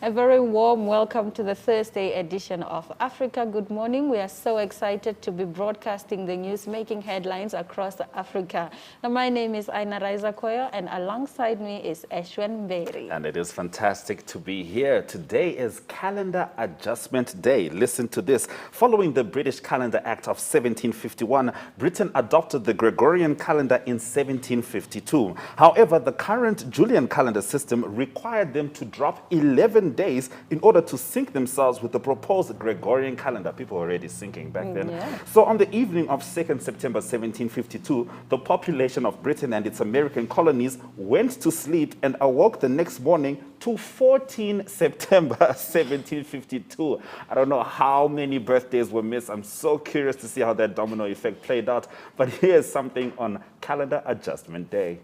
A very warm welcome to the Thursday edition of Africa Good Morning. We are so excited to be broadcasting the news making headlines across Africa. Now, my name is Aina Raiza Koyo, and alongside me is Eshwen Mberi. And it is fantastic to be here. Today is Calendar Adjustment Day. Listen to this. Following the British Calendar Act of 1751, Britain adopted the Gregorian calendar in 1752. However, the current Julian calendar system required them to drop 11 days in order to sync themselves with the proposed Gregorian calendar. People were already syncing back then. Yeah. So on the evening of 2nd September 1752, the population of Britain and its American colonies went to sleep and awoke the next morning to 14 September 1752. I don't know how many birthdays were missed. I'm so curious to see how that domino effect played out. But here's something on Calendar Adjustment Day.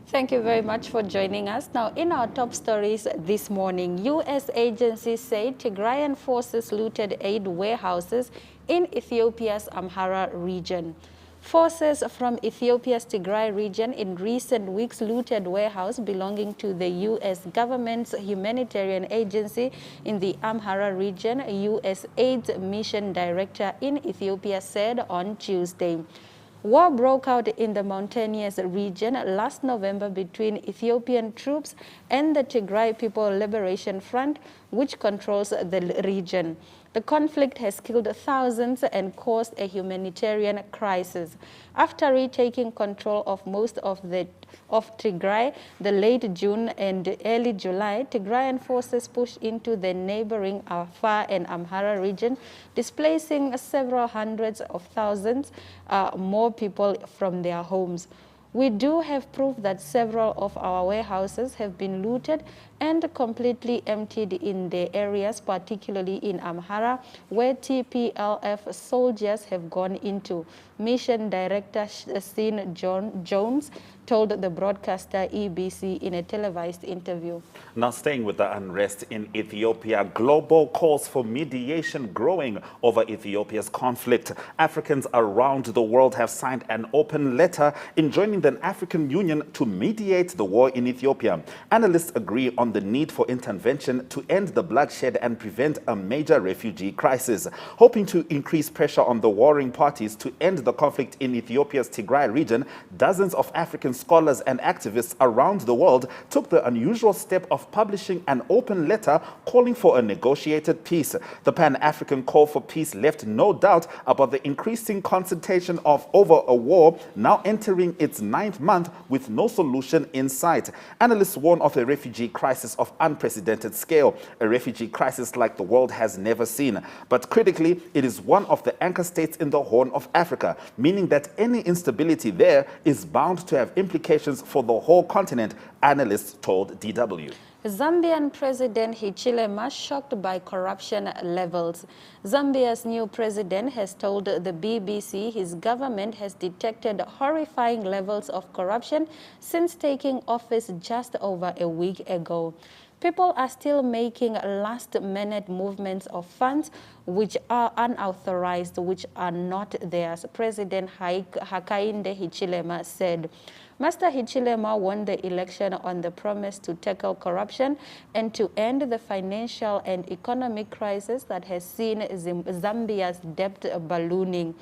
Thank you very much for joining us. Now, in our top stories this morning, U.S. agencies say Tigrayan forces looted aid warehouses in Ethiopia's Amhara region. Forces from Ethiopia's Tigray region in recent weeks looted warehouse belonging to the U.S. government's humanitarian agency in the Amhara region, U.S. AIDS Mission Director in Ethiopia said on Tuesday. War broke out in the mountainous region last November between Ethiopian troops and the Tigray People Liberation Front, which controls the region. The conflict has killed thousands and caused a humanitarian crisis. After retaking control of most of Tigray, the late June and early July, Tigrayan forces pushed into the neighboring Afar and Amhara region, displacing several hundreds of thousands more people from their homes. We do have proof that several of our warehouses have been looted and completely emptied in the areas, particularly in Amhara, where TPLF soldiers have gone into. Mission Director Sean Jones told the broadcaster EBC in a televised interview. Now, staying with the unrest in Ethiopia, global calls for mediation growing over Ethiopia's conflict. Africans around the world have signed an open letter enjoining the African Union to mediate the war in Ethiopia. Analysts agree on the need for intervention to end the bloodshed and prevent a major refugee crisis. Hoping to increase pressure on the warring parties to end the conflict in Ethiopia's Tigray region, dozens of African scholars and activists around the world took the unusual step of publishing an open letter calling for a negotiated peace. The Pan-African call for peace left no doubt about the increasing concentration over a war now entering its 9th month with no solution in sight. Analysts warn of a refugee crisis of unprecedented scale, a refugee crisis like the world has never seen. But critically, it is one of the anchor states in the Horn of Africa, meaning that any instability there is bound to have implications for the whole continent, analysts told DW. Zambian President Hichilema shocked by corruption levels. Zambia's new president has told the BBC his government has detected horrifying levels of corruption since taking office just over a week ago. People are still making last-minute movements of funds which are unauthorized, which are not theirs, President Hakainde Hichilema said. Master Hichilema won the election on the promise to tackle corruption and to end the financial and economic crisis that has seen Zambia's debt ballooning.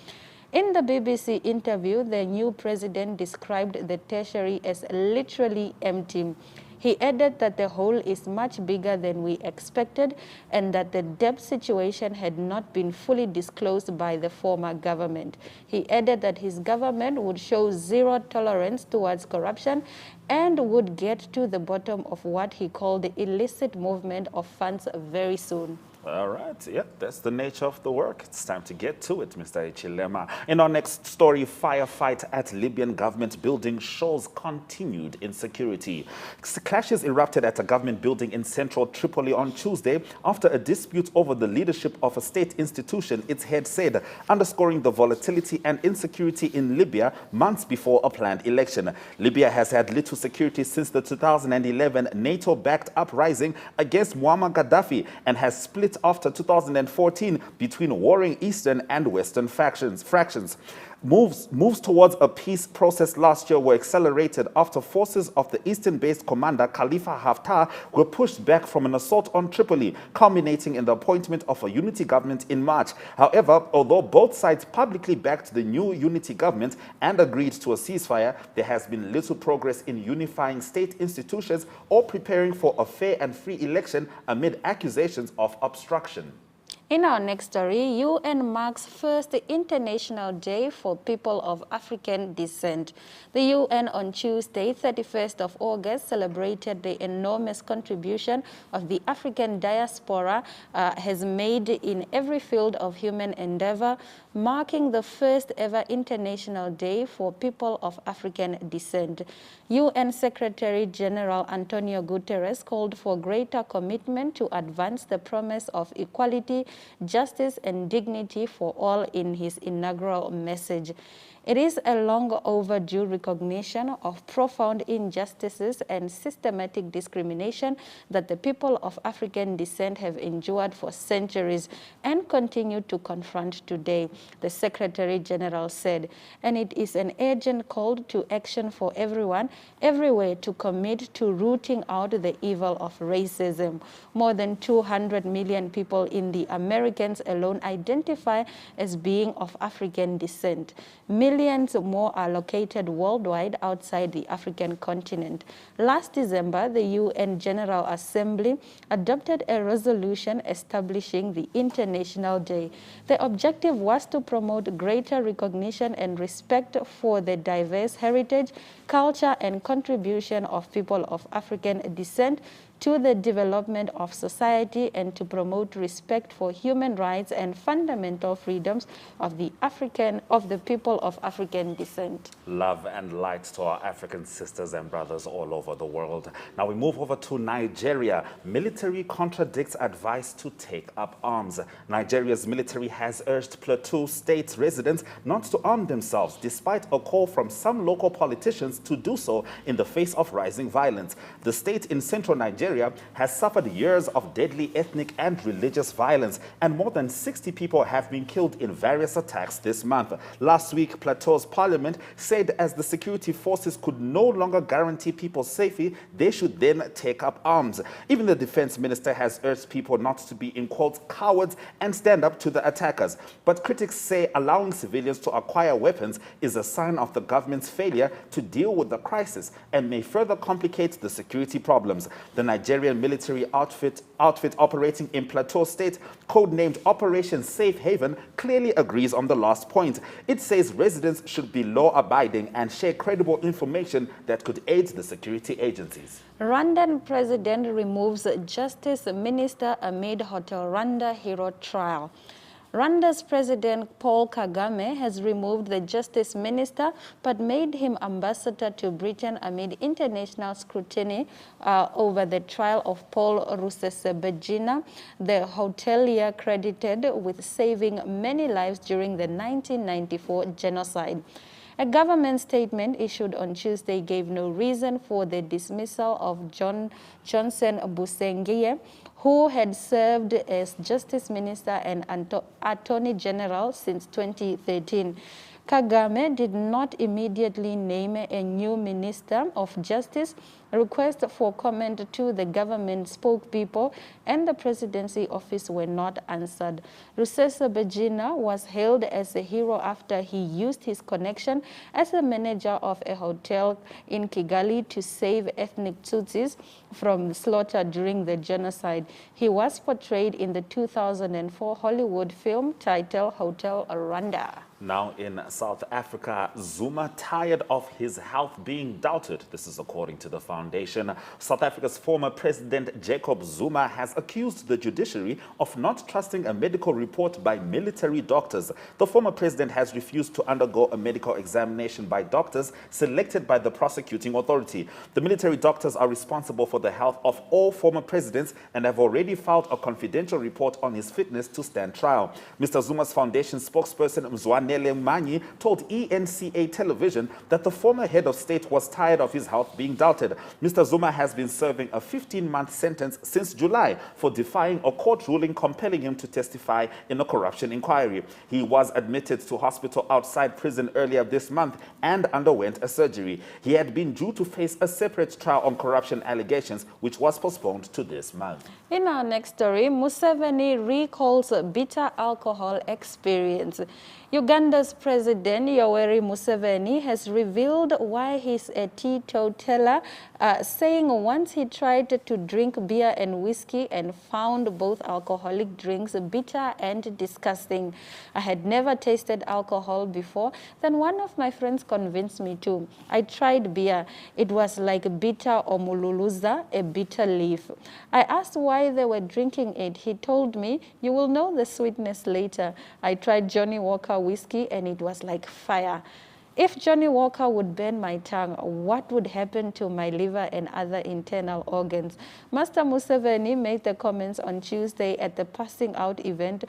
In the BBC interview, the new president described the treasury as literally empty. He added that the hole is much bigger than we expected and that the debt situation had not been fully disclosed by the former government. He added that his government would show zero tolerance towards corruption and would get to the bottom of what he called the illicit movement of funds very soon. All right, yeah, that's the nature of the work. It's time to get to it, Mr. Ichilema. In our next story, firefight at Libyan government building shows continued insecurity. Clashes erupted at a government building in central Tripoli on Tuesday after a dispute over the leadership of a state institution, its head said, underscoring the volatility and insecurity in Libya months before a planned election. Libya has had little security since the 2011 NATO-backed uprising against Muammar Gaddafi and has split after 2014 between warring eastern and western fractions. Moves towards a peace process last year were accelerated after forces of the eastern-based commander Khalifa Haftar were pushed back from an assault on Tripoli, culminating in the appointment of a unity government in March. However, although both sides publicly backed the new unity government and agreed to a ceasefire, there has been little progress in unifying state institutions or preparing for a fair and free election amid accusations of obstruction. In our next story, UN marks first International Day for People of African Descent. The UN on Tuesday, 31st of August, celebrated the enormous contribution of the African diaspora has made in every field of human endeavor, marking the first ever International Day for People of African Descent. UN Secretary General Antonio Guterres called for greater commitment to advance the promise of equality, justice and dignity for all in his inaugural message. It is a long overdue recognition of profound injustices and systematic discrimination that the people of African descent have endured for centuries and continue to confront today, the Secretary General said. And it is an urgent call to action for everyone, everywhere, to commit to rooting out the evil of racism. More than 200 million people in the Americas alone identify as being of African descent. Millions more are located worldwide outside the African continent. Last December, the UN General Assembly adopted a resolution establishing the International Day. The objective was to promote greater recognition and respect for the diverse heritage, culture, and contribution of people of African descent to the development of society and to promote respect for human rights and fundamental freedoms of the people of African descent. Love and light to our African sisters and brothers all over the world. Now we move over to Nigeria. Military contradicts advice to take up arms. Nigeria's military has urged Plateau State residents not to arm themselves, despite a call from some local politicians to do so in the face of rising violence. The state in central Nigeria has suffered years of deadly ethnic and religious violence, and more than 60 people have been killed in various attacks this month. Last week, Plateau's parliament said as the security forces could no longer guarantee people's safety, they should then take up arms. Even the defense minister has urged people not to be, in quotes, cowards and stand up to the attackers. But critics say allowing civilians to acquire weapons is a sign of the government's failure to deal with the crisis and may further complicate the security problems. The Nigerian military outfit operating in Plateau State, codenamed Operation Safe Haven, clearly agrees on the last point. It says residents should be law-abiding and share credible information that could aid the security agencies. Rwandan president removes Justice Minister amid Hotel Rwanda hero trial. Rwanda's President Paul Kagame has removed the Justice Minister but made him ambassador to Britain amid international scrutiny over the trial of Paul Rusesabagina, the hotelier credited with saving many lives during the 1994 genocide. A government statement issued on Tuesday gave no reason for the dismissal of Johnson Busengie, who had served as Justice Minister and Attorney General since 2013. Kagame did not immediately name a new Minister of Justice, A request for comment to the government spokespeople and the presidency office were not answered. Rusesabagina was hailed as a hero after he used his connection as a manager of a hotel in Kigali to save ethnic Tutsis from slaughter during the genocide. He was portrayed in the 2004 Hollywood film titled Hotel Rwanda. Now in South Africa, Zuma tired of his health being doubted. This is according to the foundation. South Africa's former president Jacob Zuma has accused the judiciary of not trusting a medical report by military doctors. The former president has refused to undergo a medical examination by doctors selected by the prosecuting authority. The military doctors are responsible for the health of all former presidents and have already filed a confidential report on his fitness to stand trial. Mr. Zuma's foundation spokesperson Mzwane Manyi told ENCA television that the former head of state was tired of his health being doubted. Mr. Zuma has been serving a 15-month sentence since July for defying a court ruling compelling him to testify in a corruption inquiry. He was admitted to hospital outside prison earlier this month and underwent a surgery. He had been due to face a separate trial on corruption allegations, which was postponed to this month. In our next story, Museveni recalls bitter alcohol experience. Uganda's President Yoweri Museveni has revealed why he's a teetotaler, saying once he tried to drink beer and whiskey and found both alcoholic drinks bitter and disgusting. I had never tasted alcohol before. Then one of my friends convinced me to. I tried beer. It was like bitter omululuza, a bitter leaf. I asked why they were drinking it. He told me, "You will know the sweetness later." I tried Johnny Walker whiskey and it was like fire. If Johnny Walker would burn my tongue, what would happen to my liver and other internal organs? Master Museveni made the comments on Tuesday at the passing out event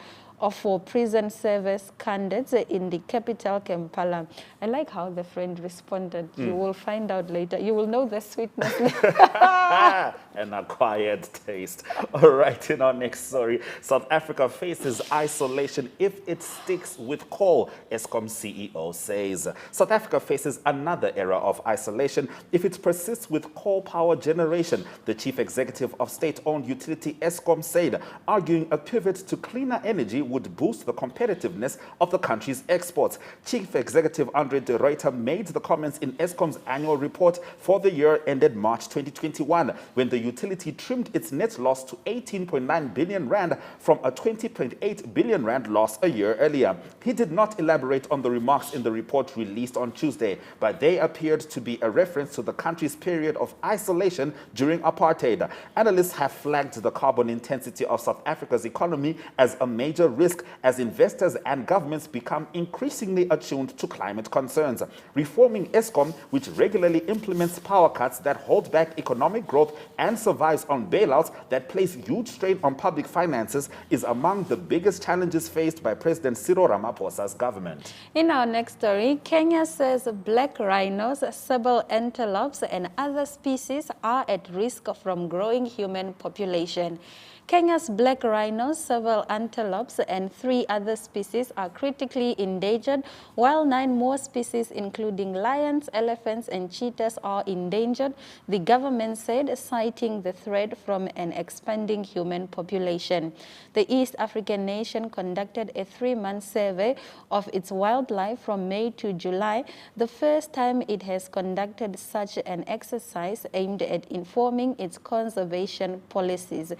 for prison service candidates in the capital, Kampala. I like how the friend responded. You will find out later. You will know the sweetness later. An acquired taste. All right, in our next story, South Africa faces isolation if it sticks with coal, Eskom CEO says. South Africa faces another era of isolation if it persists with coal power generation, the chief executive of state-owned utility Eskom said, arguing a pivot to cleaner energy would boost the competitiveness of the country's exports. Chief Executive Andre de Ruyter made the comments in Eskom's annual report for the year ended March 2021, when the utility trimmed its net loss to 18.9 billion rand from a 20.8 billion rand loss a year earlier. He did not elaborate on the remarks in the report released on Tuesday, but they appeared to be a reference to the country's period of isolation during apartheid. Analysts have flagged the carbon intensity of South Africa's economy as a major risk as investors and governments become increasingly attuned to climate concerns. Reforming Eskom, which regularly implements power cuts that hold back economic growth and survives on bailouts that place huge strain on public finances, is among the biggest challenges faced by President Cyril Ramaphosa's government. In our next story, Kenya says black rhinos, sable antelopes, and other species are at risk from growing human population. Kenya's black rhinos, several antelopes, and 3 other species are critically endangered, while 9 more species, including lions, elephants, and cheetahs, are endangered, the government said, citing the threat from an expanding human population. The East African nation conducted a 3-month survey of its wildlife from May to July, the first time it has conducted such an exercise aimed at informing its conservation policies.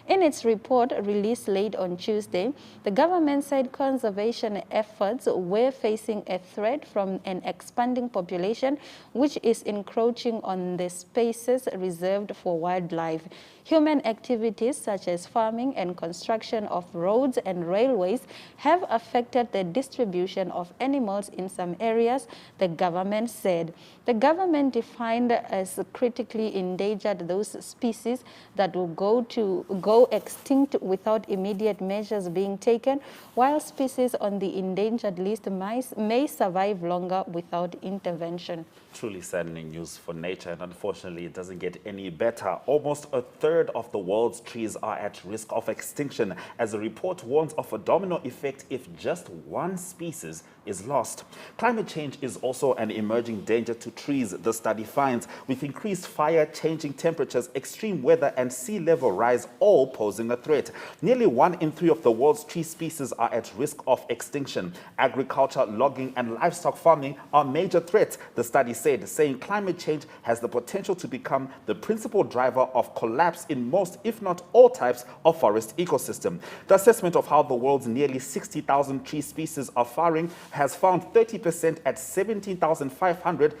In its report released late on Tuesday, the government said conservation efforts were facing a threat from an expanding population, which is encroaching on the spaces reserved for wildlife. Human activities such as farming and construction of roads and railways have affected the distribution of animals in some areas, the government said. The government defined as critically endangered those species that will go extinct without immediate measures being taken, while species on the endangered list may survive longer without intervention. Truly saddening news for nature, and unfortunately it doesn't get any better. Almost a third of the world's trees are at risk of extinction, as the report warns of a domino effect if just one species is lost. Climate change is also an emerging danger to trees, the study finds, with increased fire, changing temperatures, extreme weather and sea level rise all posing a threat. Nearly 1 in 3 of the world's tree species are at risk of extinction. Agriculture, logging and livestock farming are major threats, the study said, saying climate change has the potential to become the principal driver of collapse in most, if not all, types of forest ecosystem. The assessment of how the world's nearly 60,000 tree species are faring has found 30% at 17,500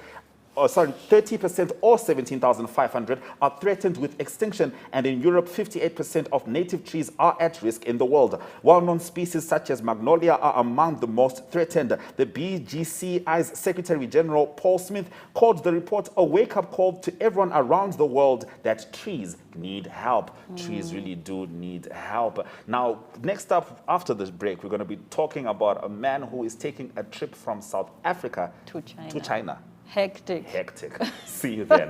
30% or 17,500 are threatened with extinction, and in Europe, 58% of native trees are at risk in the world. Well-known species such as magnolia are among the most threatened. The BGCI's Secretary General Paul Smith called the report a wake-up call to everyone around the world that trees need help. Trees really do need help. Now, next up, after this break, we're going to be talking about a man who is taking a trip from South Africa to China. Hectic. Hectic. See you then.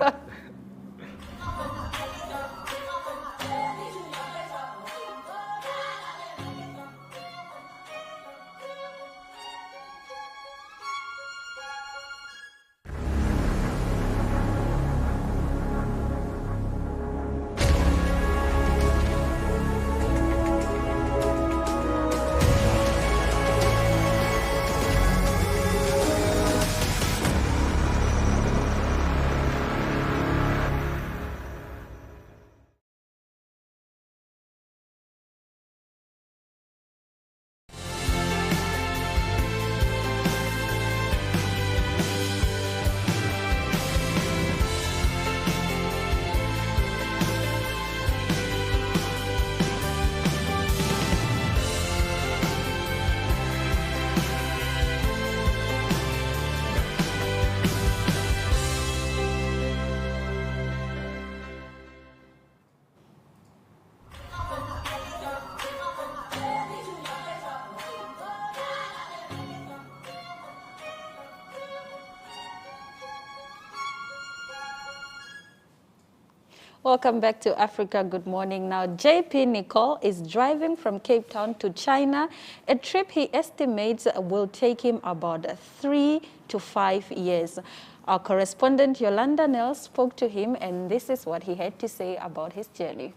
Welcome back to Africa. Good morning. Now, JP Nicole is driving from Cape Town to China, a trip he estimates will take him about 3 to 5 years. Our correspondent Yolanda Nell spoke to him, and this is what he had to say about his journey.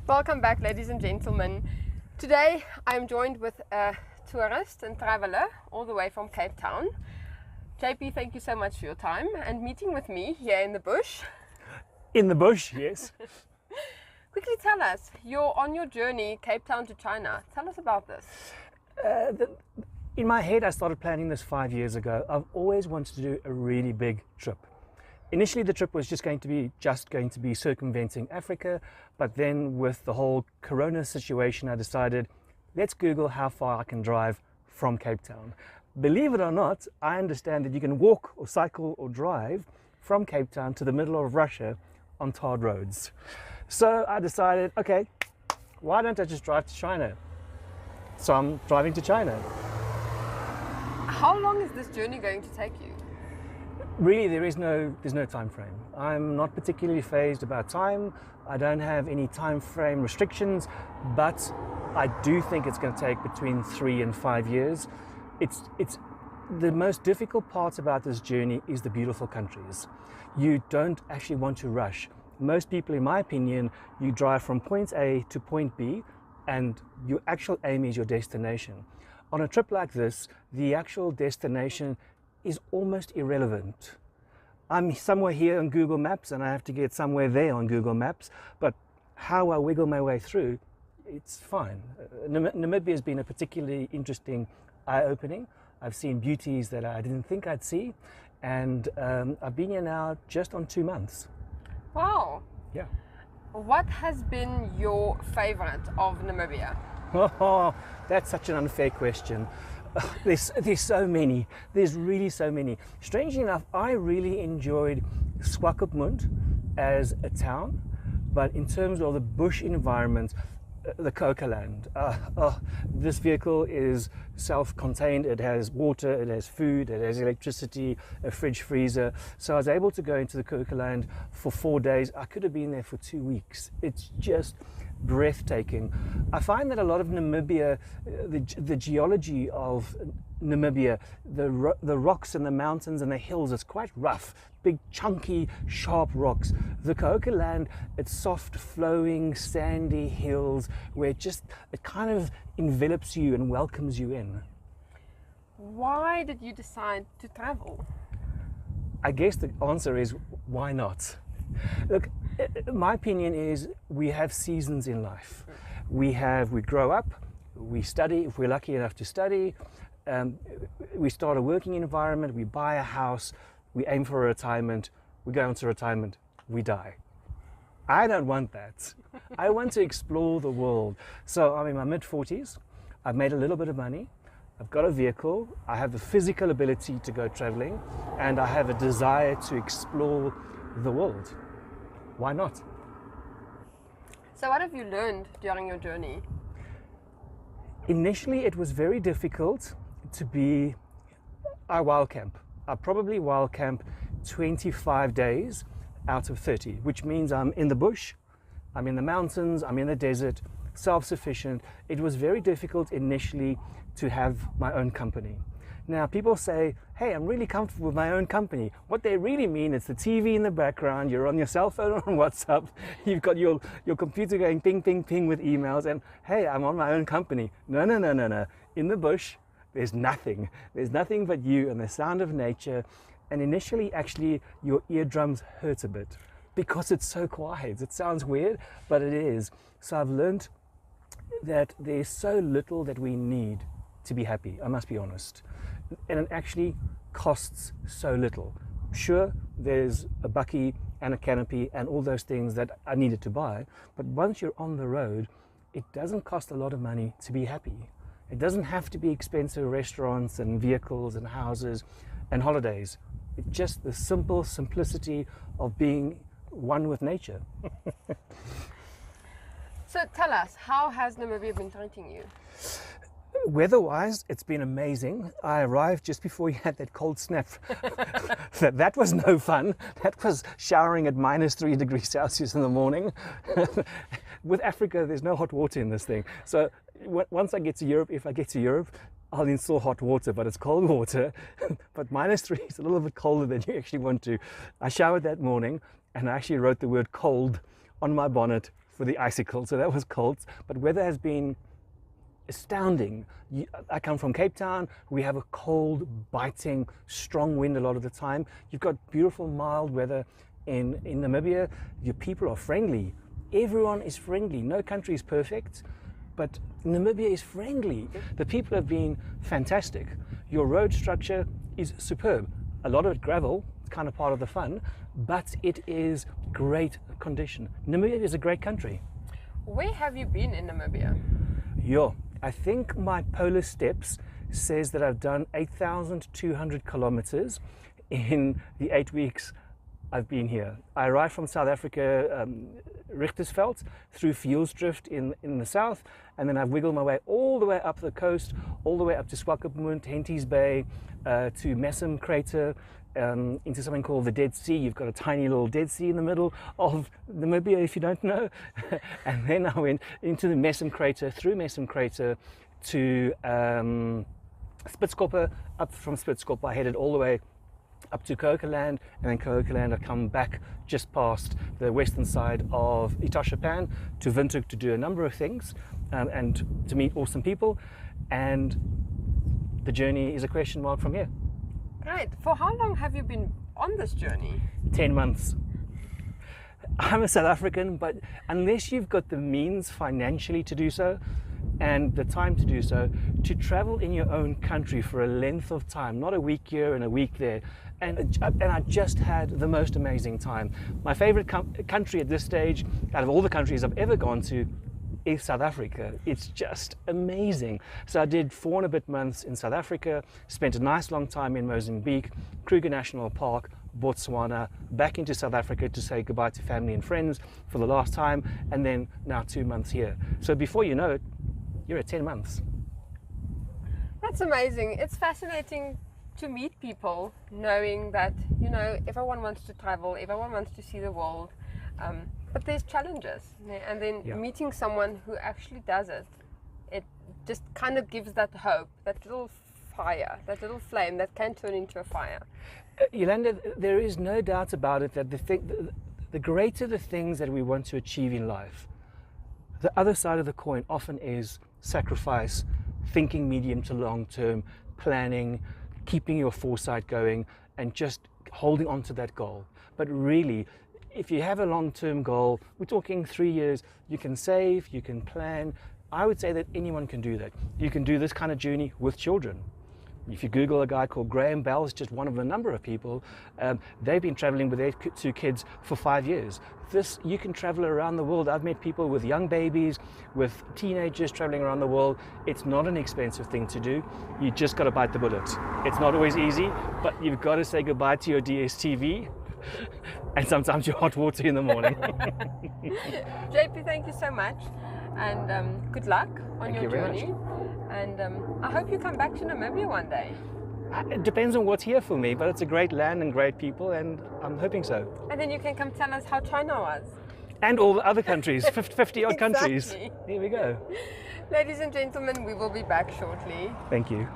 Welcome back, ladies and gentlemen. Today, I'm joined with a tourist and traveler all the way from Cape Town. JP, thank you so much for your time and meeting with me here in the bush. In the bush, yes. Quickly tell us, you're on your journey, Cape Town to China. Tell us about this. In my head, I started planning this 5 years ago. I've always wanted to do a really big trip. Initially, the trip was just going to be circumventing Africa, but then with the whole Corona situation, I decided, let's Google how far I can drive from Cape Town. Believe it or not, I understand that you can walk or cycle or drive from Cape Town to the middle of Russia on tarred roads. So I decided, okay, why don't I just drive to China? So I'm driving to China. How long is this journey going to take you? Really, there's no time frame. I'm not particularly phased about time. I don't have any time frame restrictions, but I do think it's going to take between 3 and 5 years. It's the most difficult part about this journey is the beautiful countries. You don't actually want to rush. Most people, in my opinion, you drive from point A to point B, and your actual aim is your destination. On a trip like this, the actual destination is almost irrelevant. I'm somewhere here on Google Maps and I have to get somewhere there on Google Maps, but how I wiggle my way through, it's fine. Namibia has been a particularly interesting eye-opening. I've seen beauties that I didn't think I'd see, and I've been here now just on 2 months. Wow. Yeah. What has been your favorite of Namibia? Oh, that's such an unfair question. There's so many. There's really so many. Strangely enough, I really enjoyed Swakopmund as a town. But in terms of the bush environment, the Cocoland, this vehicle is self-contained. It has water, it has food, it has electricity, a fridge, freezer. So I was able to go into the Cocoland for 4 days. I could have been there for 2 weeks. It's just breathtaking. I find that a lot of Namibia, the geology of Namibia, the rocks and the mountains and the hills, is quite rough, big chunky sharp rocks. The Cocoland, it's soft flowing sandy hills where it kind of envelops you and welcomes you in. Why did you decide to travel? I guess the answer is, why not? Look, my opinion is we have seasons in life. We grow up, we study, if we're lucky enough to study, we start a working environment, we buy a house, we aim for a retirement, we go into retirement, we die. I don't want that. I want to explore the world. So I'm in my mid-40s, I've made a little bit of money, I've got a vehicle, I have the physical ability to go traveling, and I have a desire to explore the world. Why not? So what have you learned during your journey? Initially, it was very difficult to be a wild camp. I probably wild camp 25 days out of 30, which means I'm in the bush, I'm in the mountains, I'm in the desert, self-sufficient. It was very difficult initially to have my own company. Now, people say, hey, I'm really comfortable with my own company. What they really mean is the TV in the background, you're on your cell phone or on WhatsApp, you've got your computer going ping, ping, ping with emails, and hey, I'm on my own company. No. In the bush, there's nothing. There's nothing but you and the sound of nature. And initially, actually, your eardrums hurt a bit because it's so quiet. It sounds weird, but it is. So I've learned that there's so little that we need to be happy, I must be honest. And it actually costs so little. Sure, there's a bucky and a canopy and all those things that I needed to buy, but once you're on the road, it doesn't cost a lot of money to be happy. It doesn't have to be expensive restaurants and vehicles and houses and holidays. It's just the simple simplicity of being one with nature. So tell us, how has Namibia been treating you? Weather-wise, it's been amazing. I arrived just before you had that cold snap. That was no fun. That was showering at -3 degrees Celsius in the morning. With Africa, there's no hot water in this thing. So once I get to Europe, if I get to Europe, I'll install hot water, but it's cold water. But -3 is a little bit colder than you actually want to. I showered that morning, and I actually wrote the word cold on my bonnet for the icicle. So that was cold. But weather has been astounding. I come from Cape Town. We have a cold, biting, strong wind a lot of the time. You've got beautiful, mild weather in Namibia. Your people are friendly. Everyone is friendly. No country is perfect, but Namibia is friendly. The people have been fantastic. Your road structure is superb. A lot of it gravel. It's kind of part of the fun, but it is great condition. Namibia is a great country. Where have you been in Namibia? I think my polar steps says that I've done 8,200 kilometers in the 8 weeks I've been here. I arrived from South Africa, Richtersveld, through Fjellsdrift in the south, and then I've wiggled my way all the way up the coast, all the way up to Swakopmund, Henties Bay, to Messam Crater, into something called the Dead Sea. You've got a tiny little Dead Sea in the middle of Namibia, if you don't know. And then I went into the Messam Crater, through Messam Crater to Spitskoppe. Up from Spitskoppe, I headed all the way up to Cocoland, and then Cocoland I come back just past the western side of Etoshapan to Windhoek to do a number of things and to meet awesome people. And the journey is a question mark from here. Great. For how long have you been on this journey? 10 months. I'm a South African, but unless you've got the means financially to do so and the time to do so, to travel in your own country for a length of time, not a week here and a week there, and I just had the most amazing time. My favorite country at this stage, out of all the countries I've ever gone to, is South Africa. It's just amazing. So I did 4 and a bit months in South Africa, spent a nice long time in Mozambique, Kruger National Park, Botswana, back into South Africa to say goodbye to family and friends for the last time, and then now 2 months here. So before you know it, you're at 10 months. That's amazing. It's fascinating to meet people knowing that, you know, everyone wants to travel, everyone wants to see the world, but there's challenges. And then meeting someone who actually does it, it just kind of gives that hope, that little fire, that little flame that can turn into a fire. Yolanda, there is no doubt about it that the greater the things that we want to achieve in life, the other side of the coin often is sacrifice, thinking medium to long term, planning, keeping your foresight going, and just holding on to that goal. But really, if you have a long-term goal, we're talking 3 years, you can save, you can plan. I would say that anyone can do that. You can do this kind of journey with children. If you Google a guy called Graham Bell, it's just one of a number of people. They've been traveling with their 2 kids for 5 years. You can travel around the world. I've met people with young babies, with teenagers traveling around the world. It's not an expensive thing to do. You just got to bite the bullet. It's not always easy, but you've got to say goodbye to your DSTV and sometimes your hot water in the morning. JP, thank you so much, and good luck on your journey. And I hope you come back to Namibia one day. It depends on what's here for me, but it's a great land and great people, and I'm hoping so. And then you can come tell us how China was. And all the other countries, 50 odd countries. Here we go. Ladies and gentlemen, we will be back shortly. Thank you.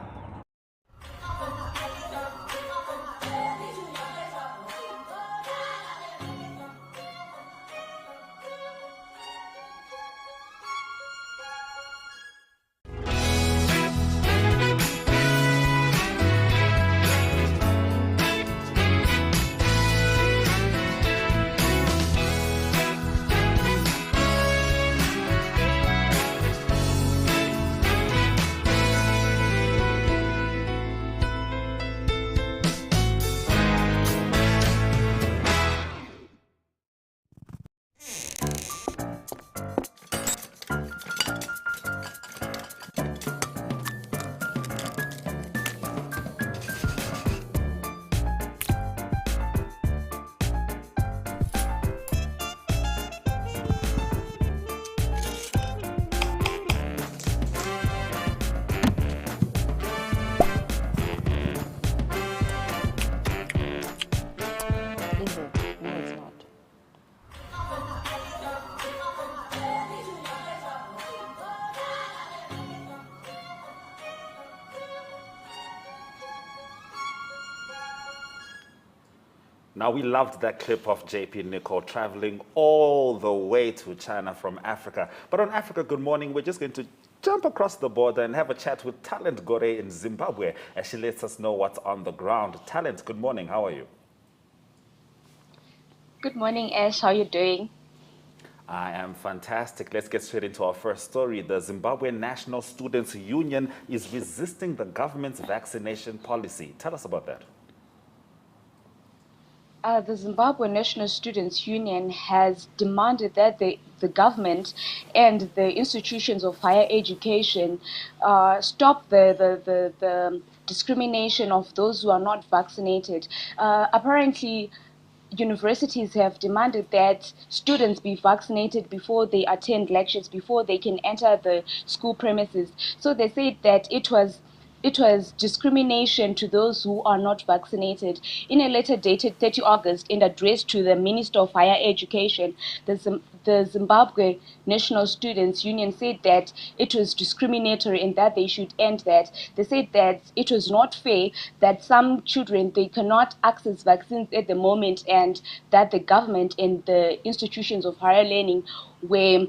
Now, we loved that clip of JP Nicole traveling all the way to China from Africa. But on Africa Good Morning, we're just going to jump across the border and have a chat with Talent Gore in Zimbabwe as she lets us know what's on the ground. Talent, good morning. How are you? Good morning, Ash. How are you doing? I am fantastic. Let's get straight into our first story. The Zimbabwe National Students Union is resisting the government's vaccination policy. Tell us about that. The Zimbabwe National Students Union has demanded that the government and the institutions of higher education stop the discrimination of those who are not vaccinated. Apparently, universities have demanded that students be vaccinated before they attend lectures, before they can enter the school premises. So they said that it was discrimination to those who are not vaccinated. In a letter dated 30 August and addressed to the Minister of Higher Education, the Zimbabwe National Students Union said that it was discriminatory and that they should end that. They said that it was not fair that some children, they cannot access vaccines at the moment, and that the government and the institutions of higher learning were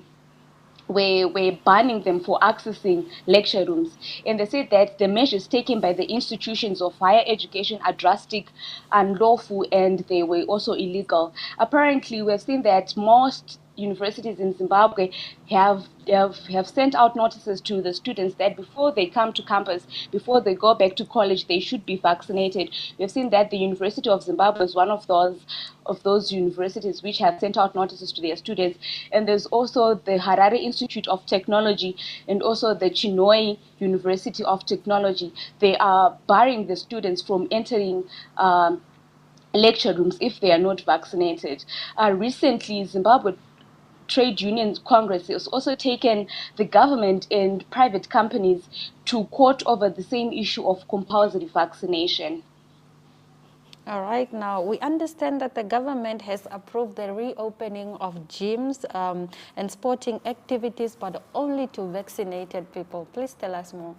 banning them for accessing lecture rooms. And they said that the measures taken by the institutions of higher education are drastic, unlawful, and they were also illegal. Apparently, we've seen that most universities in Zimbabwe have sent out notices to the students that before they come to campus, before they go back to college, they should be vaccinated. We've seen that the University of Zimbabwe is one of those universities which have sent out notices to their students. And there's also the Harare Institute of Technology and also the Chinhoyi University of Technology. They are barring the students from entering lecture rooms if they are not vaccinated. Recently, Zimbabwe Trade Unions Congress has also taken the government and private companies to court over the same issue of compulsory vaccination. All right, now we understand that the government has approved the reopening of gyms and sporting activities, but only to vaccinated people. Please tell us more.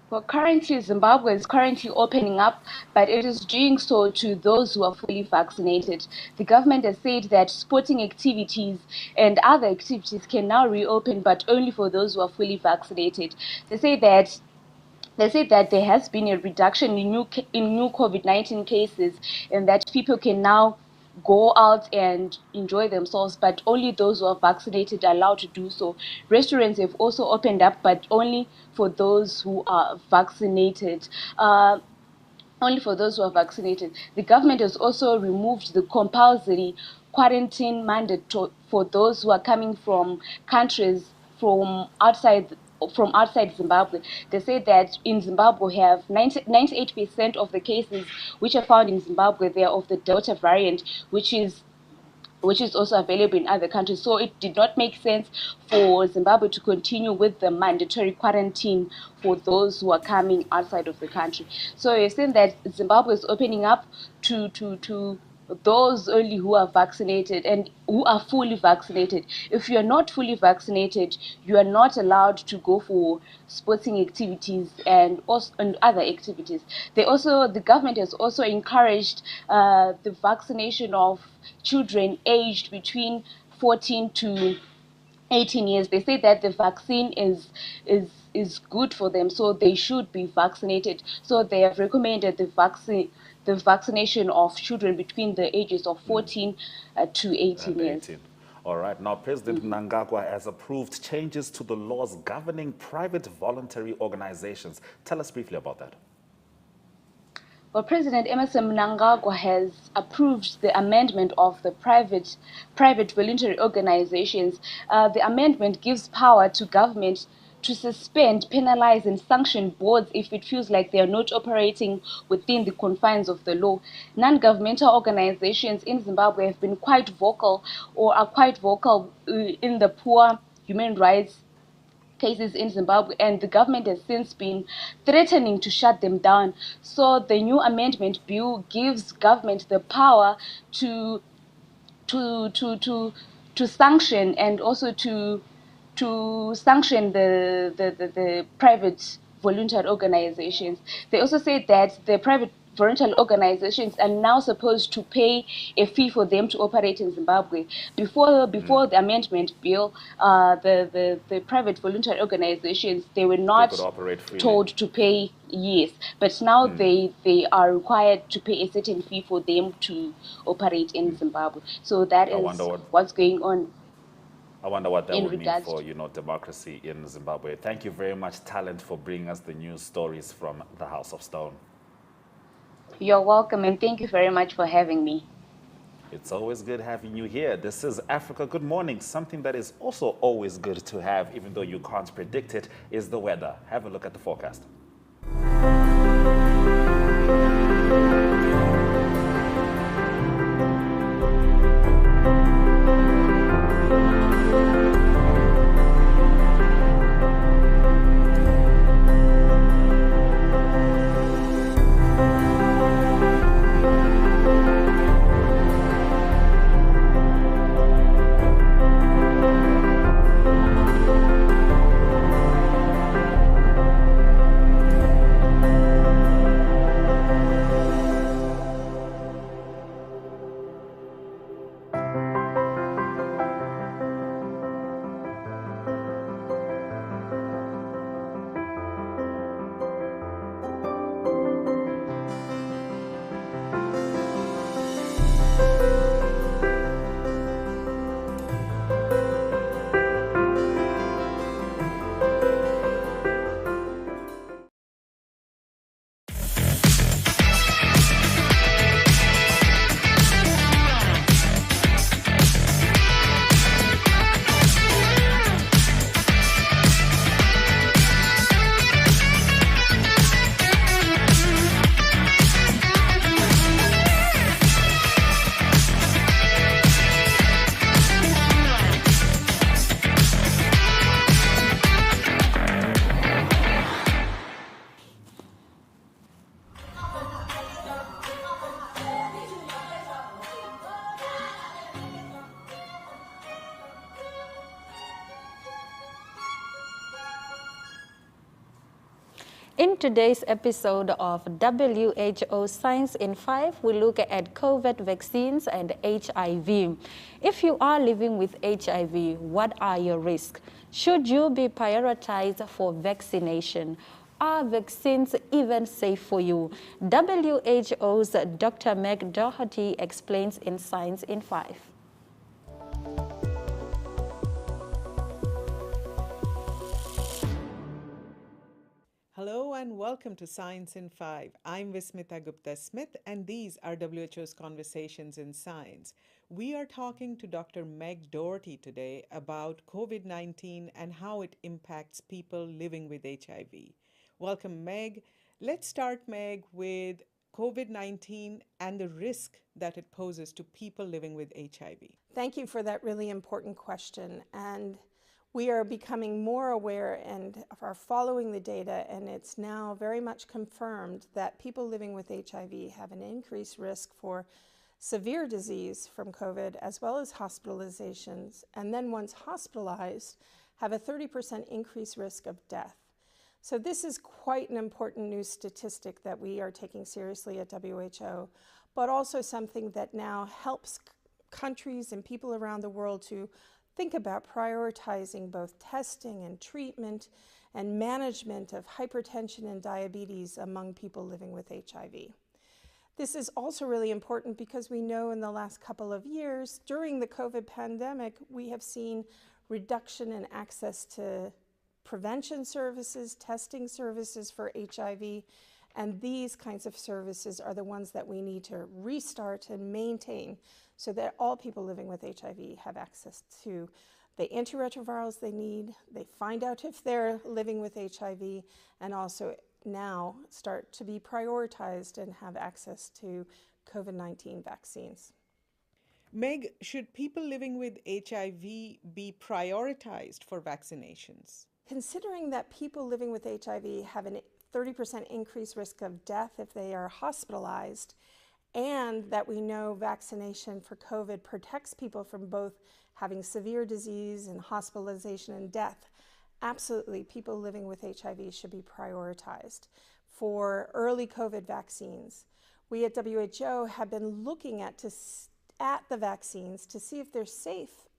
Well, currently, Zimbabwe is currently opening up, but it is doing so to those who are fully vaccinated. The government has said that sporting activities and other activities can now reopen, but only for those who are fully vaccinated. They say that there has been a reduction in new COVID-19 cases, and that people can now go out and enjoy themselves, but only those who are vaccinated are allowed to do so. Restaurants have also opened up, but only for those who are vaccinated. Only for those who are vaccinated. The government has also removed the compulsory quarantine mandate for those who are coming from countries from outside Zimbabwe. They say that in Zimbabwe we have 98% of the cases which are found in Zimbabwe, they are of the Delta variant, which is also available in other countries. So it did not make sense for Zimbabwe to continue with the mandatory quarantine for those who are coming outside of the country. So you're saying that Zimbabwe is opening up to those only who are vaccinated and who are fully vaccinated. If you are not fully vaccinated, you are not allowed to go for sporting activities and other activities. The government has also encouraged the vaccination of children aged between 14 to 18 years. They say that the vaccine is good for them, so they should be vaccinated. So they have recommended the vaccination of children between the ages of 14 to 18 years. All right. Now, President Mnangagwa has approved changes to the laws governing private voluntary organizations. Tell us briefly about that. Well, President Emerson Mnangagwa has approved the amendment of the private voluntary organizations. The amendment gives power to government to suspend, penalize, and sanction boards if it feels like they are not operating within the confines of the law. Non-governmental organizations in Zimbabwe have been quite vocal, or are quite vocal in the poor human rights cases in Zimbabwe, and the government has since been threatening to shut them down. So the new amendment bill gives government the power to sanction, and also to sanction the private voluntary organizations. They also said that the private voluntary organizations are now supposed to pay a fee for them to operate in Zimbabwe. Before the amendment bill, the private voluntary organizations, they were not told to pay, yes, but now they are required to pay a certain fee for them to operate in Zimbabwe. So that is what's going on. I wonder what that would mean for, democracy in Zimbabwe. Thank you very much, Talent, for bringing us the news stories from the House of Stone. You're welcome, and thank you very much for having me. It's always good having you here. This is Africa Good Morning. Something that is also always good to have, even though you can't predict it, is the weather. Have a look at the forecast. In today's episode of WHO Science in 5, we look at COVID vaccines and HIV. If you are living with HIV, what are your risks? Should you be prioritized for vaccination? Are vaccines even safe for you? WHO's Dr. Meg Doherty explains in Science in 5. Hello and welcome to Science in 5. I'm Vismita Gupta-Smith and these are WHO's Conversations in Science. We are talking to Dr. Meg Doherty today about COVID-19 and how it impacts people living with HIV. Welcome, Meg. Let's start, Meg, with COVID-19 and the risk that it poses to people living with HIV. Thank you for that really important question. And we are becoming more aware and are following the data, and it's now very much confirmed that people living with HIV have an increased risk for severe disease from COVID, as well as hospitalizations, and then once hospitalized, have a 30% increased risk of death. So this is quite an important new statistic that we are taking seriously at WHO, but also something that now helps countries and people around the world to think about prioritizing both testing and treatment and management of hypertension and diabetes among people living with HIV. This is also really important because we know in the last couple of years, during the COVID pandemic, we have seen reduction in access to prevention services, testing services for HIV, and these kinds of services are the ones that we need to restart and maintain so that all people living with HIV have access to the antiretrovirals they need, they find out if they're living with HIV, and also now start to be prioritized and have access to COVID-19 vaccines. Meg, should people living with HIV be prioritized for vaccinations? Considering that people living with HIV have a 30% increased risk of death if they are hospitalized, and that we know vaccination for COVID protects people from both having severe disease and hospitalization and death, absolutely people living with HIV should be prioritized for early COVID vaccines. We at WHO have been looking at the vaccines to see if they're safe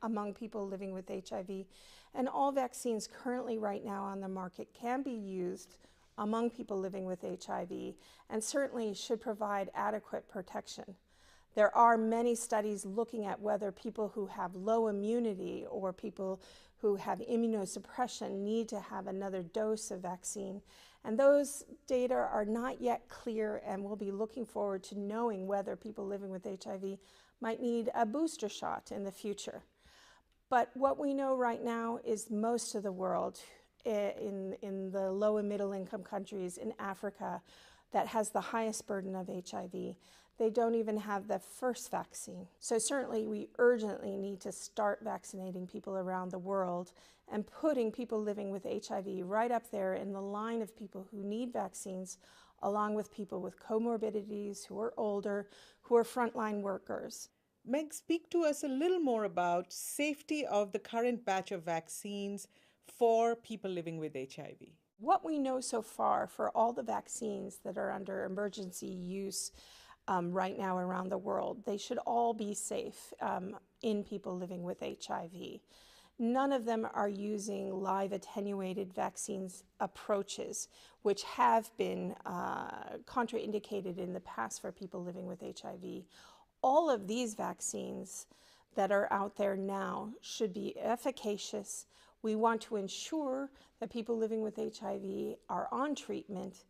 among people living with HIV, and all vaccines currently right now on the market can be used among people living with HIV and certainly should provide adequate protection. There are many studies looking at whether people who have low immunity or people who have immunosuppression need to have another dose of vaccine, and those data are not yet clear, and we'll be looking forward to knowing whether people living with HIV might need a booster shot in the future. But what we know right now is most of the world in the low and middle income countries in Africa that has the highest burden of HIV, they don't even have the first vaccine. So certainly we urgently need to start vaccinating people around the world and putting people living with HIV right up there in the line of people who need vaccines, along with people with comorbidities, who are older, who are frontline workers. Meg, speak to us a little more about safety of the current batch of vaccines for people living with HIV. What we know so far for all the vaccines that are under emergency use right now around the world, they should all be safe in people living with HIV. None of them are using live attenuated vaccines approaches, which have been contraindicated in the past for people living with HIV. All of these vaccines that are out there now should be efficacious. We want to ensure that people living with HIV are on treatment.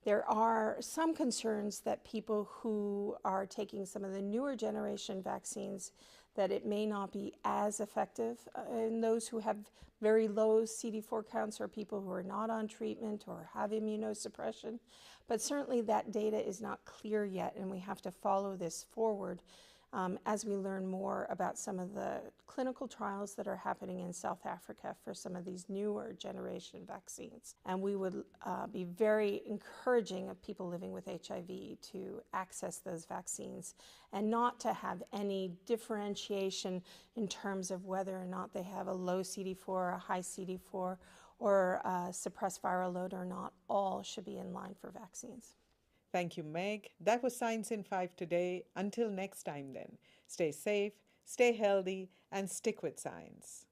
There are some concerns that people who are taking some of the newer generation vaccines, that it may not be as effective in those who have very low CD4 counts or people who are not on treatment or have immunosuppression. But certainly that data is not clear yet, and we have to follow this forward as we learn more about some of the clinical trials that are happening in South Africa for some of these newer generation vaccines. And we would be very encouraging of people living with HIV to access those vaccines and not to have any differentiation in terms of whether or not they have a low CD4 or a high CD4, or suppress viral load or not, all should be in line for vaccines. Thank you, Meg. That was Science in 5 today. Until next time then, stay safe, stay healthy, and stick with science.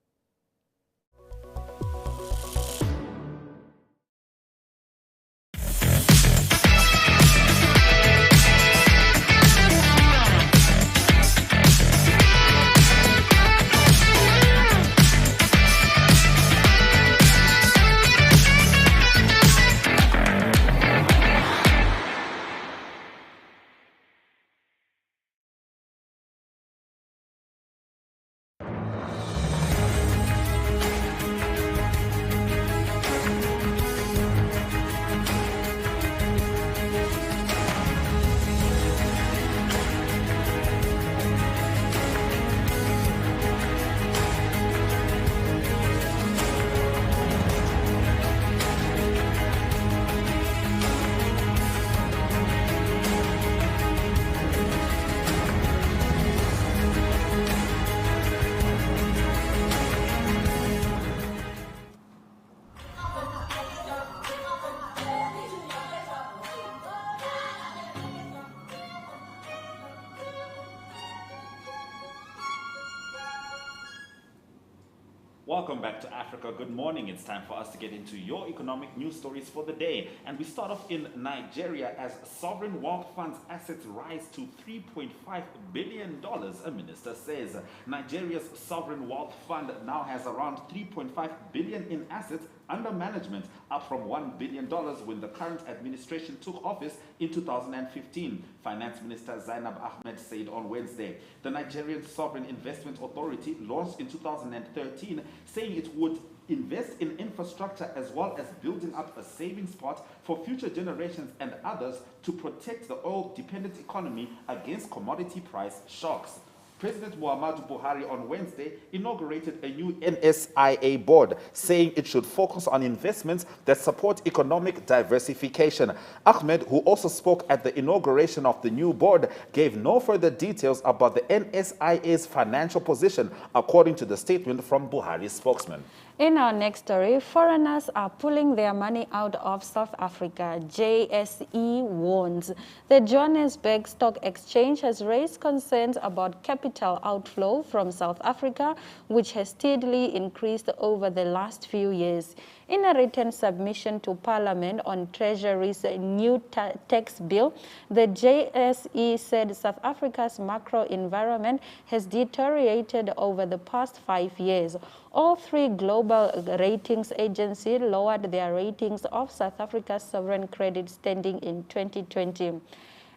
Welcome back to Africa. Good morning. It's time for us to get into your economic news stories for the day. And we start off in Nigeria as sovereign wealth funds assets rise to $3.5 billion, a minister says. Nigeria's sovereign wealth fund now has around $3.5 billion in assets under management, up from $1 billion when the current administration took office in 2015, Finance Minister Zainab Ahmed said on Wednesday. The Nigerian Sovereign Investment Authority, launched in 2013, saying it would invest in infrastructure as well as building up a savings pot for future generations and others to protect the oil-dependent economy against commodity price shocks. President Muhammadu Buhari on Wednesday inaugurated a new NSIA board, saying it should focus on investments that support economic diversification. Ahmed, who also spoke at the inauguration of the new board, gave no further details about the NSIA's financial position, according to the statement from Buhari's spokesman. In our next story, foreigners are pulling their money out of South Africa. JSE warns. The Johannesburg Stock Exchange has raised concerns about capital outflow from South Africa, which has steadily increased over the last few years. In a written submission to Parliament on Treasury's new tax bill, the JSE said South Africa's macro environment has deteriorated over the past 5 years. All three global ratings agencies lowered their ratings of South Africa's sovereign credit standing in 2020.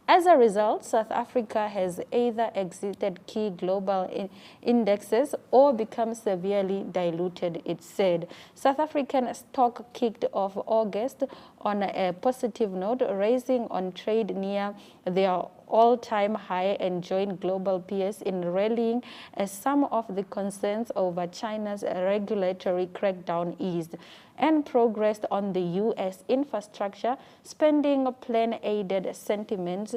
As a result, South Africa has either exited key global indexes or become severely diluted, it said. South African stock kicked off August on a positive note, rising on trade near their all-time high and joined global peers in rallying as some of the concerns over China's regulatory crackdown eased and progressed on the U.S. infrastructure spending plan aided sentiments,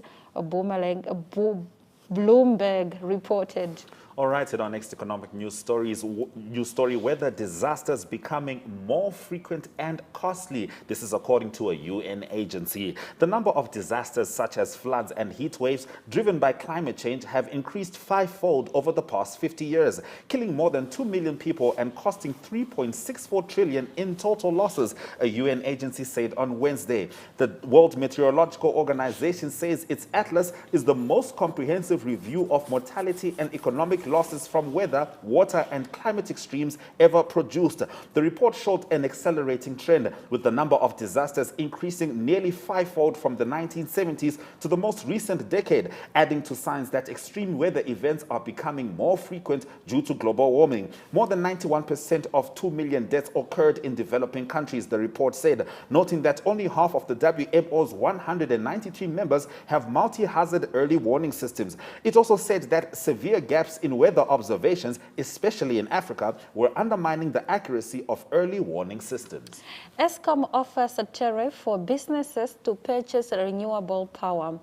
Bloomberg reported. All right, in our next economic news story, weather disasters becoming more frequent and costly. This is according to a UN agency. The number of disasters such as floods and heat waves driven by climate change have increased fivefold over the past 50 years, killing more than 2 million people and costing 3.64 trillion in total losses, a UN agency said on Wednesday. The World Meteorological Organization says its atlas is the most comprehensive review of mortality and economic losses from weather, water, and climate extremes ever produced. The report showed an accelerating trend, with the number of disasters increasing nearly fivefold from the 1970s to the most recent decade, adding to signs that extreme weather events are becoming more frequent due to global warming. More than 91% of 2 million deaths occurred in developing countries, the report said, noting that only half of the WMO's 193 members have multi-hazard early warning systems. It also said that severe gaps in weather observations, especially in Africa, were undermining the accuracy of early warning systems. Eskom offers a tariff for businesses to purchase renewable power.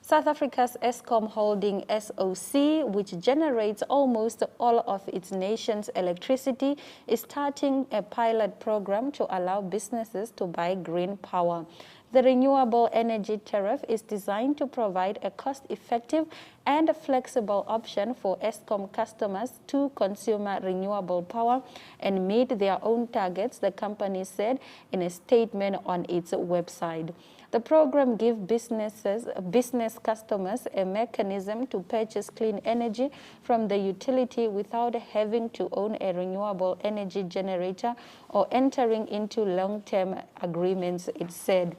South Africa's Eskom holding SOC, which generates almost all of its nation's electricity, is starting a pilot program to allow businesses to buy green power. The renewable energy tariff is designed to provide a cost-effective and flexible option for Eskom customers to consume renewable power and meet their own targets, the company said in a statement on its website. The program gives business customers a mechanism to purchase clean energy from the utility without having to own a renewable energy generator or entering into long-term agreements, it said.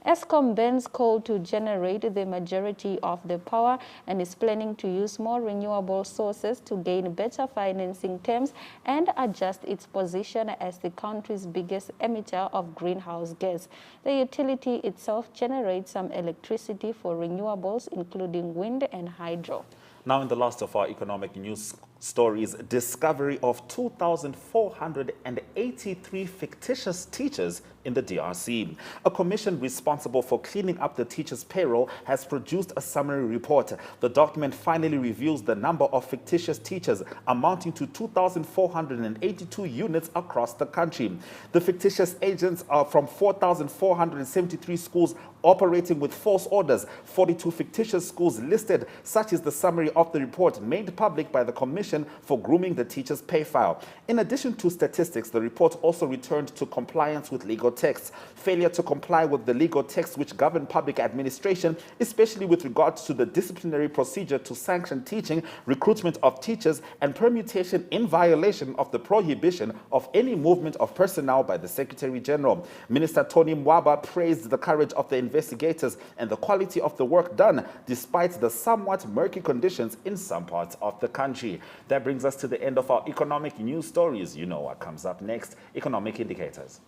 Eskom burns coal to generate the majority of the power and is planning to use more renewable sources to gain better financing terms and adjust its position as the country's biggest emitter of greenhouse gas. The utility itself generates some electricity for renewables, including wind and hydro. Now, in the last of our economic news stories, discovery of 2,483 fictitious teachers in the DRC. A commission responsible for cleaning up the teachers' payroll has produced a summary report. The document finally reveals the number of fictitious teachers, amounting to 2,482 units across the country. The fictitious agents are from 4,473 schools operating with false orders, 42 fictitious schools listed. Such is the summary of the report made public by the Commission for Grooming the Teachers' Pay File. In addition to statistics, the report also returned to compliance with legal texts. Failure to comply with the legal texts which govern public administration, especially with regards to the disciplinary procedure to sanction teaching, recruitment of teachers, and permutation in violation of the prohibition of any movement of personnel by the Secretary General. Minister Tony Mwaba praised the courage of the investigators and the quality of the work done, despite the somewhat murky conditions in some parts of the country. That brings us to the end of our economic news stories. You know what comes up next: economic indicators.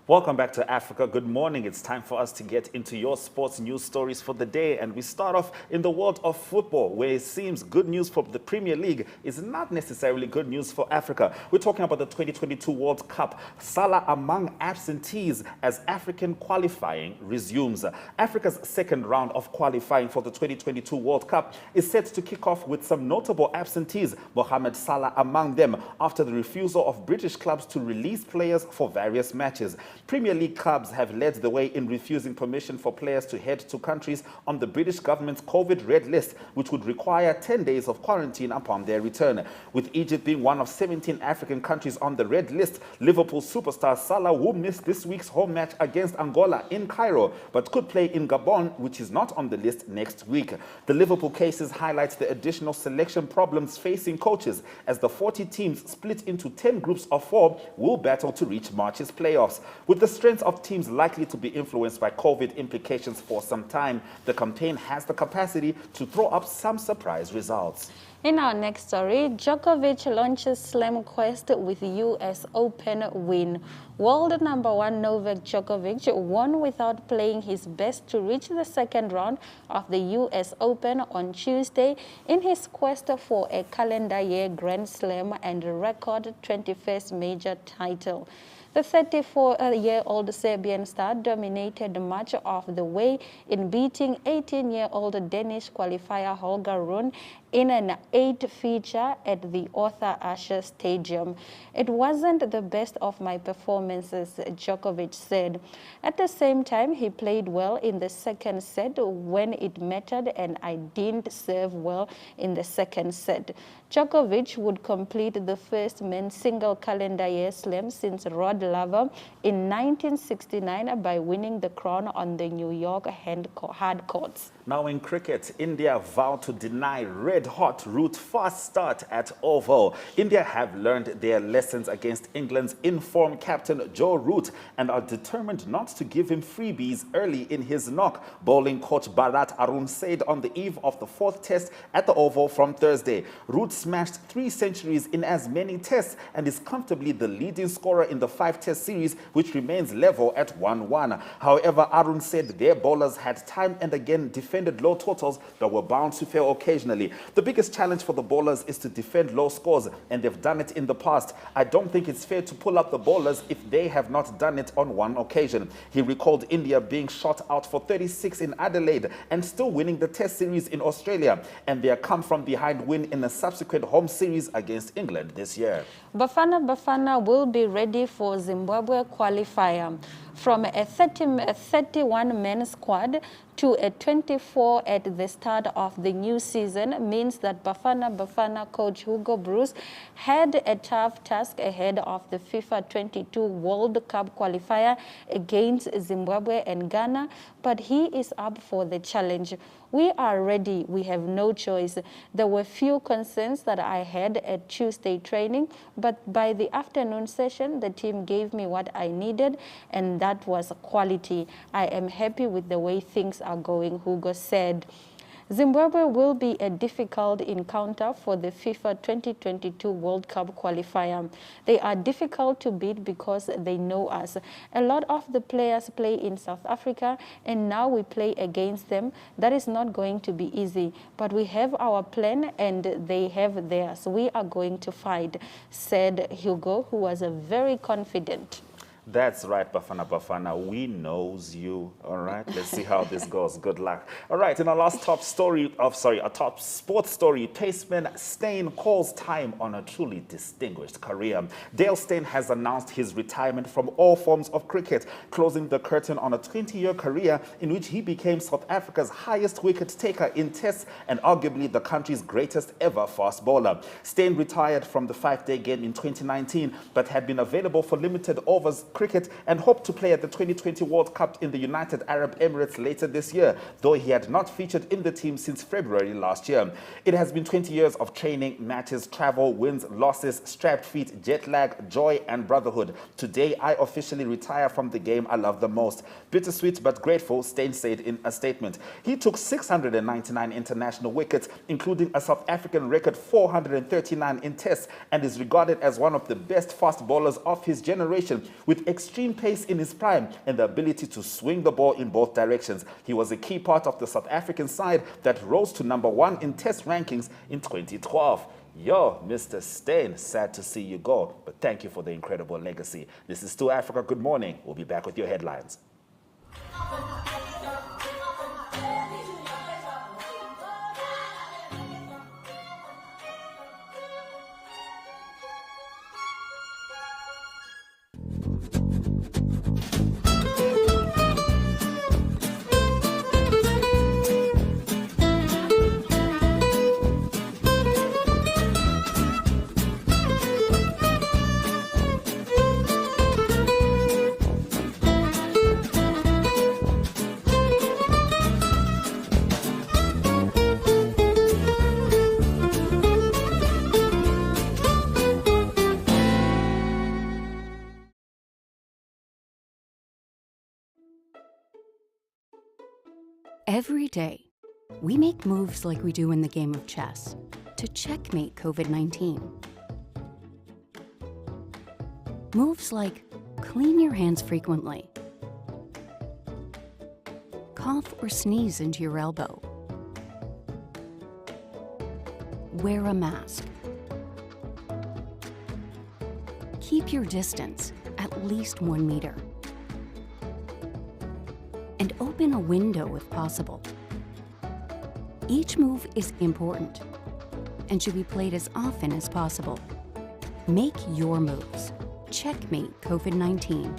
Welcome back to Africa. Good morning. It's time for us to get into your sports news stories for the day. And we start off in the world of football, where it seems good news for the Premier League is not necessarily good news for Africa. We're talking about the 2022 World Cup. Salah among absentees as African qualifying resumes. Africa's second round of qualifying for the 2022 World Cup is set to kick off with some notable absentees, Mohamed Salah among them, after the refusal of British clubs to release players for various matches. Premier League clubs have led the way in refusing permission for players to head to countries on the British government's COVID red list, which would require 10 days of quarantine upon their return. With Egypt being one of 17 African countries on the red list, Liverpool superstar Salah will miss this week's home match against Angola in Cairo, but could play in Gabon, which is not on the list, next week. The Liverpool cases highlight the additional selection problems facing coaches, as the 40 teams split into 10 groups of 4 will battle to reach March's playoffs. With the strength of teams likely to be influenced by COVID implications for some time, the campaign has the capacity to throw up some surprise results. In our next story, Djokovic launches slam quest with US Open win. World number 1 Novak Djokovic won without playing his best to reach the second round of the US Open on Tuesday in his quest for a calendar year Grand Slam and record 21st major title. The 34-year-old Serbian star dominated much of the way in beating 18-year-old Danish qualifier Holger Rune in an 8-feature at the Arthur Ashe Stadium. It wasn't the best of my performances, Djokovic said. At the same time, he played well in the second set when it mattered, and I didn't serve well in the second set. Djokovic would complete the first men's single calendar year slam since Rod Laver in 1969 by winning the crown on the New York hard courts. Now in cricket, India vowed to deny red-hot Root fast start at Oval. India have learned their lessons against England's in-form captain Joe Root and are determined not to give him freebies early in his knock, bowling coach Bharat Arun said on the eve of the 4th test at the Oval from Thursday. Root smashed 3 centuries in as many tests and is comfortably the leading scorer in the 5-test series, which remains level at 1-1. However, Arun said their bowlers had time and again defended low totals but were bound to fail occasionally. The biggest challenge for the bowlers is to defend low scores, and they've done it in the past. I don't think it's fair to pull up the bowlers if they have not done it on one occasion. He recalled India being shot out for 36 in Adelaide and still winning the Test series in Australia, and their come-from-behind win in a subsequent home series against England this year. Bafana will be ready for Zimbabwe qualifier. From a 31-man squad to a 24 at the start of the new season means that Bafana coach Hugo Bruce had a tough task ahead of the FIFA 22 World Cup qualifier against Zimbabwe and Ghana, but he is up for the challenge. We are ready. We have no choice. There were few concerns that I had at Tuesday training, but by the afternoon session, the team gave me what I needed, and that was quality. I am happy with the way things are going, Hugo said. Zimbabwe will be a difficult encounter for the FIFA 2022 World Cup qualifier. They are difficult to beat because they know us. A lot of the players play in South Africa, and now we play against them. That is not going to be easy, but we have our plan and they have theirs. We are going to fight, said Hugo, who was very confident. That's right, Bafana. We knows you. All right, let's see how this goes. Good luck. All right, in our last top sports story, paceman Steyn calls time on a truly distinguished career. Dale Steyn has announced his retirement from all forms of cricket, closing the curtain on a 20-year career in which he became South Africa's highest wicket taker in tests and arguably the country's greatest ever fast bowler. Steyn retired from the 5-day game in 2019, but had been available for limited overs cricket and hoped to play at the 2020 World Cup in the United Arab Emirates later this year, though he had not featured in the team since February last year. It has been 20 years of training, matches, travel, wins, losses, strapped feet, jet lag, joy and brotherhood. Today, I officially retire from the game I love the most. Bittersweet but grateful, Steyn said in a statement. He took 699 international wickets, including a South African record 439 in tests, and is regarded as one of the best fast bowlers of his generation, with extreme pace in his prime and the ability to swing the ball in both directions. He was a key part of the South African side that rose to #1 in test rankings in 2012. Yo, Mr. Steyn, sad to see you go, but thank you for the incredible legacy. This is Still Africa. Good morning. We'll be back with your headlines. Every day, we make moves like we do in the game of chess to checkmate COVID-19. Moves like clean your hands frequently, cough or sneeze into your elbow, wear a mask, keep your distance at least 1 meter, and open a window if possible. Each move is important and should be played as often as possible. Make your moves. Checkmate COVID-19.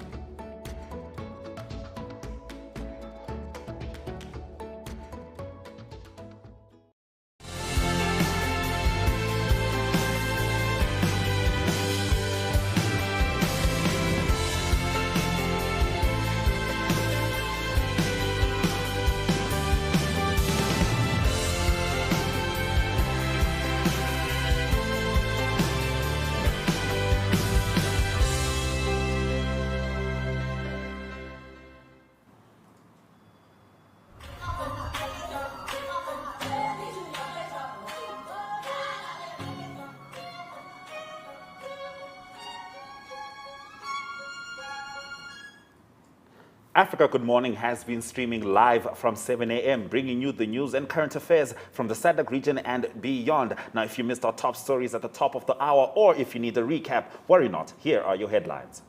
Africa Good Morning has been streaming live from 7 a.m., bringing you the news and current affairs from the SADC region and beyond. Now, if you missed our top stories at the top of the hour, or if you need a recap, worry not. Here are your headlines.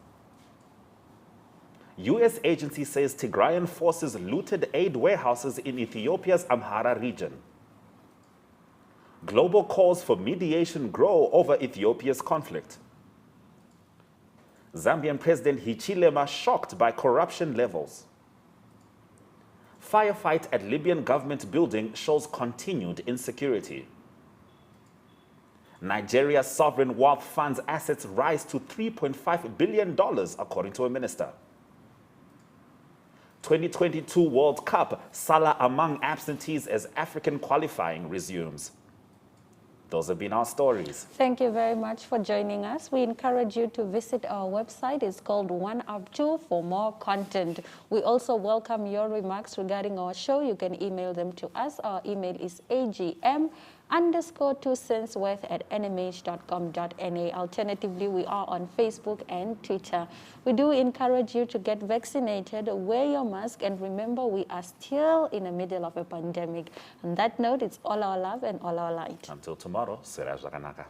U.S. agency says Tigrayan forces looted aid warehouses in Ethiopia's Amhara region. Global calls for mediation grow over Ethiopia's conflict. Zambian President Hichilema shocked by corruption levels. Firefight at Libyan government building shows continued insecurity. Nigeria's sovereign wealth fund's assets rise to $3.5 billion, according to a minister. 2022 World Cup, Salah among absentees as African qualifying resumes. Those have been our stories. Thank you very much for joining us. We encourage you to visit our website. It's called OneUp2 for more content. We also welcome your remarks regarding our show. You can email them to us. Our email is agm_2centsworth@nhh.com.na. Alternatively, we are on Facebook and Twitter. We do encourage you to get vaccinated, wear your mask, and remember we are still in the middle of a pandemic. On that note, it's all our love and all our light. Until tomorrow, Sera Jaganaka.